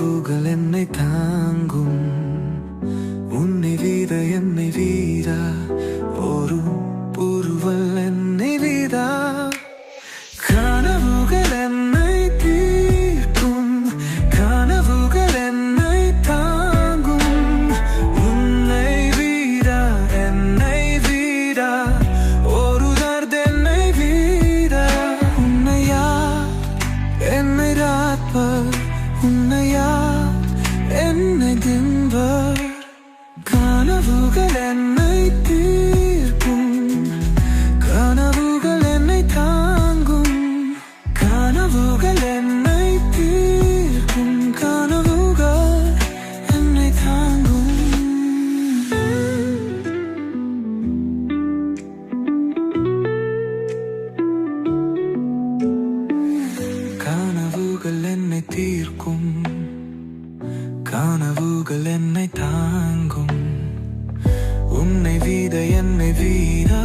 கனவுகள் என்னை தாங்கும், உன்னை வீத என்னை வீரா, ஒரு புருவல் என்னை வீதா. கனவுகள் என்னை தீர்க்கும், கனவுகள் என்னை தாங்கும், உன்னை வீரா என்னை வீரா, ஒரு தர்த் என்னை வீரா. உன்னை யார் என்னை ராத்பர், உன்னை யார் என்னை தின்பர். கனவுகள் என்னை தீர்க்கும், கனவுகள் என்னை தாங்கும், கனவுகள் என்னை தீர்க்கும், கனவுகள் என்னை தாங்கும். கனவுகள் என்னை தீர்க்கும், கனவுகள் என்னை தாங்கும், உன்னை வீத என்னை வீரா.